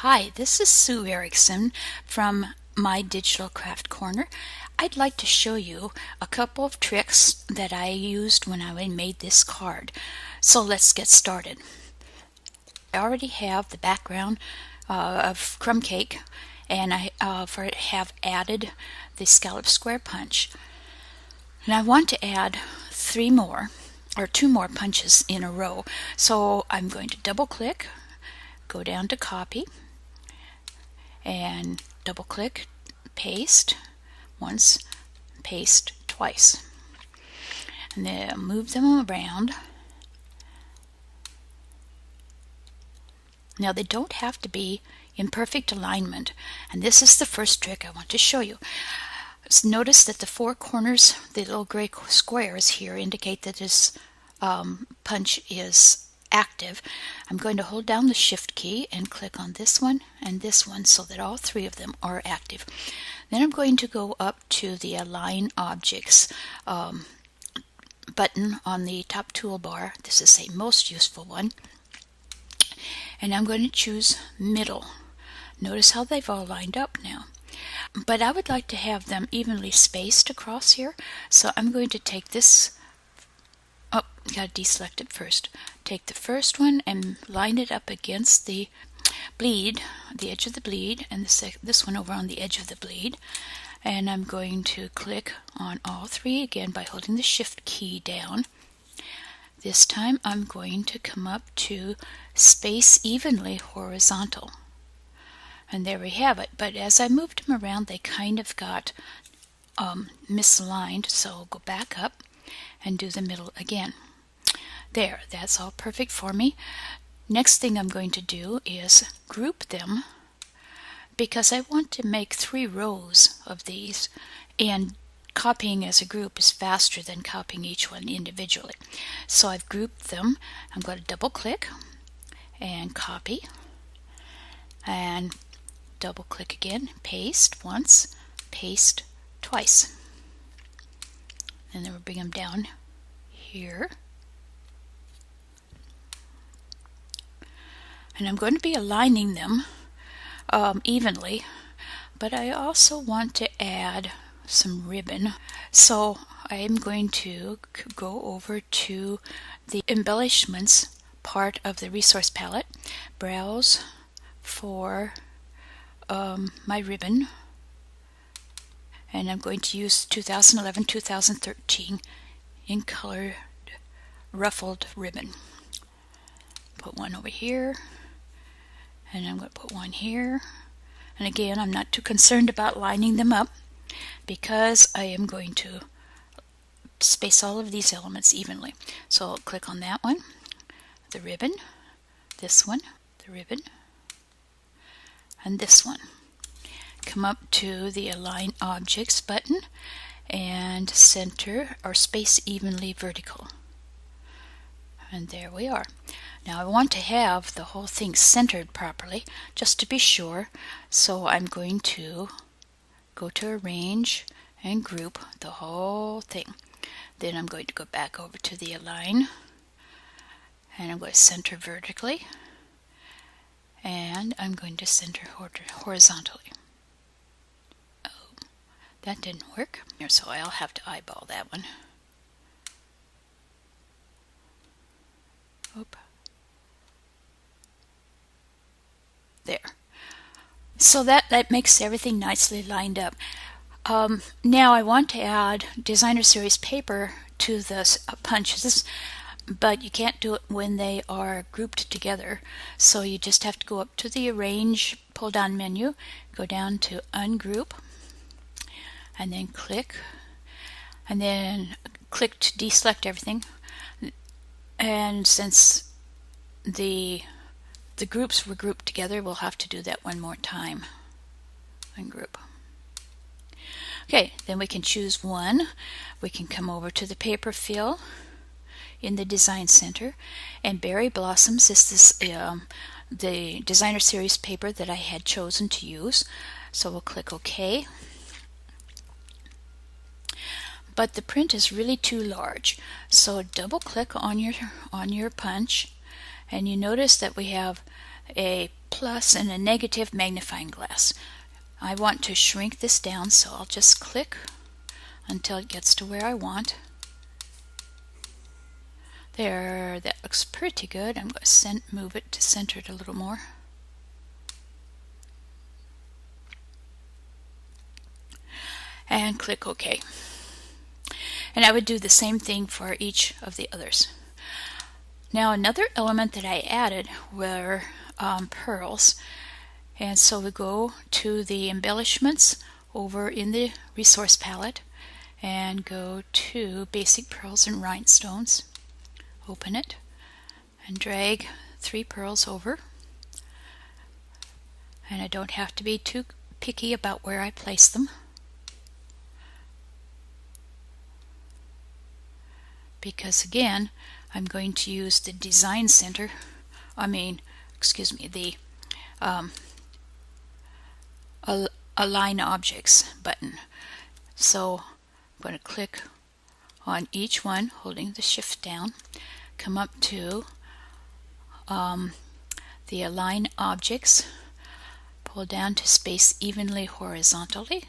Hi, this is Sue Erickson from My Digital Craft Corner. I'd like to show you a couple of tricks that I used when I made this card. So let's get started. I already have the background of crumb cake, and I have added the scallop square punch. And I want to add two more punches in a row. So I'm going to double click, go down to copy, and double click, paste once, paste twice, and then move them around. Now they don't have to be in perfect alignment, and this is the first trick I want to show you. Notice that the four corners, the little gray squares here, indicate that this punch is active. I'm going to hold down the shift key and click on this one and this one so that all three of them are active. Then I'm going to go up to the Align Objects button on the top toolbar. This is a most useful one. And I'm going to choose Middle. Notice how they've all lined up now. But I would like to have them evenly spaced across here, so I'm going to take this. Oh, got to deselect it first. Take the first one and line it up against the bleed, the edge of the bleed, and this one over on the edge of the bleed. And I'm going to click on all three again by holding the shift key down. This time I'm going to come up to Space Evenly Horizontal. And there we have it. But as I moved them around, they kind of got misaligned. So I'll go back up and do the middle again. There, that's all perfect for me. Next thing I'm going to do is group them, because I want to make 3 rows of these, and copying as a group is faster than copying each one individually. So I've grouped them. I'm going to double click and copy, and double click again, paste once, paste twice. And then we'll bring them down here. And I'm going to be aligning them evenly, but I also want to add some ribbon. So I'm going to go over to the embellishments part of the resource palette, browse for my ribbon, and I'm going to use 2011-2013 in colored ruffled ribbon. Put one over here, and I'm going to put one here. And again, I'm not too concerned about lining them up, because I am going to space all of these elements evenly. So I'll click on that one, the ribbon, this one, the ribbon, and this one. Come up to the Align Objects button and center or space evenly vertical. And there we are. Now I want to have the whole thing centered properly, just to be sure, so I'm going to go to Arrange and group the whole thing. Then I'm going to go back over to the Align, and I'm going to center vertically, and I'm going to center horizontally. Oh, that didn't work, so I'll have to eyeball that one. Oop. There. So that makes everything nicely lined up. Now I want to add designer series paper to the punches, but you can't do it when they are grouped together. So you just have to go up to the Arrange pull down menu, go down to Ungroup, and then click to deselect everything. And since the groups were grouped together, we'll have to do that one more time. Ungroup. Okay, then we can choose one. We can come over to the paper fill in the Design Center, and Berry Blossoms is this the designer series paper that I had chosen to use. So we'll click OK. But the print is really too large, so double click on your punch, and you notice that we have a plus and a negative magnifying glass. I want to shrink this down, so I'll just click until it gets to where I want. There, that looks pretty good. I'm going to move it to center it a little more. And click OK. And I would do the same thing for each of the others. Now another element that I added were pearls. And so we go to the embellishments over in the resource palette and go to basic pearls and rhinestones. Open it and drag 3 pearls over. And I don't have to be too picky about where I place them, because again I'm going to use the design center, the align objects button. So I'm going to click on each one, holding the shift down, come up to the align objects, pull down to space evenly horizontally,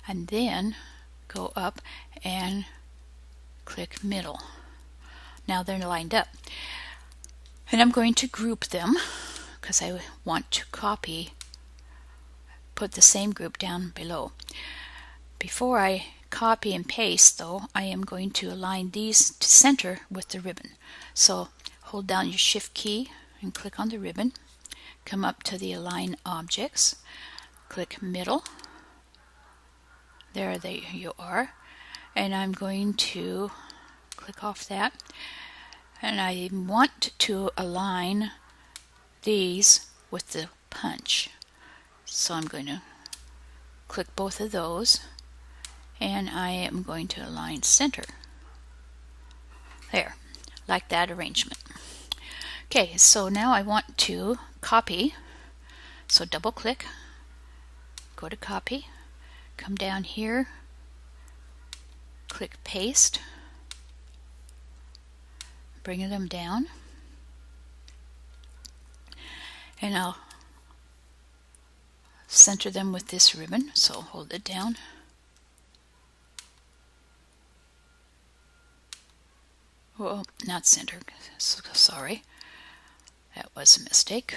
and then go up and click middle. Now they're lined up. And I'm going to group them because I want to put the same group down below. Before I copy and paste though, I am going to align these to center with the ribbon. So hold down your shift key and click on the ribbon, come up to the align objects, click middle. There you are. And I'm going to click off that, and I want to align these with the punch. So I'm going to click both of those, and I am going to align center. There, like that arrangement. Okay, so now I want to copy. So double click, go to copy, come down here, click paste, bring them down, and I'll center them with this ribbon. So hold it down. Oh, not center. Sorry, that was a mistake.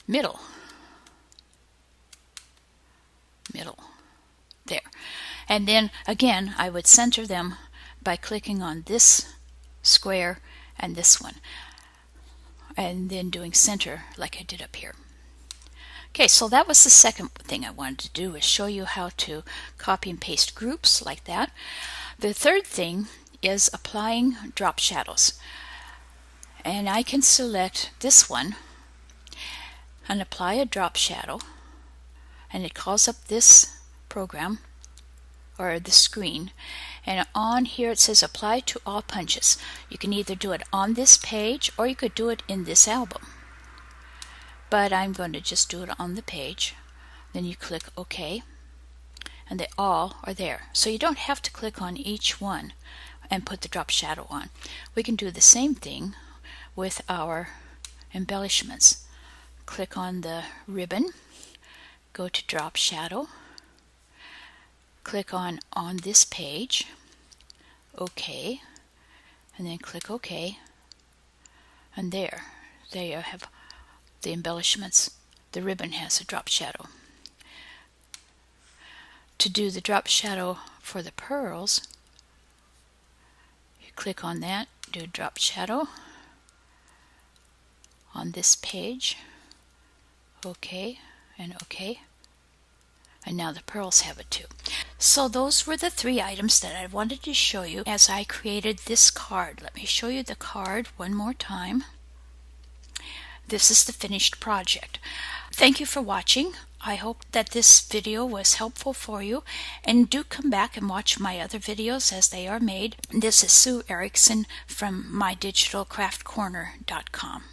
Middle. There. And then again I would center them by clicking on this square and this one, and then doing center like I did up here. Okay, so that was the second thing I wanted to do, is show you how to copy and paste groups like that. The third thing is applying drop shadows, and I can select this one and apply a drop shadow, and it calls up this program or the screen, and on here it says apply to all punches. You can either do it on this page or you could do it in this album, but I'm going to just do it on the page. Then you click OK, and they all are there. So you don't have to click on each one and put the drop shadow on. We can do the same thing with our embellishments. Click on the ribbon, go to drop shadow, click on this page, OK, and then click OK, and there you have the embellishments. The ribbon has a drop shadow. To do the drop shadow for the pearls, you click on that, do drop shadow on this page, OK and OK, and now the pearls have it too. So those were the 3 items that I wanted to show you as I created this card. Let me show you the card one more time. This is the finished project. Thank you for watching. I hope that this video was helpful for you, and do come back and watch my other videos as they are made. This is Sue Erickson from mydigitalcraftcorner.com.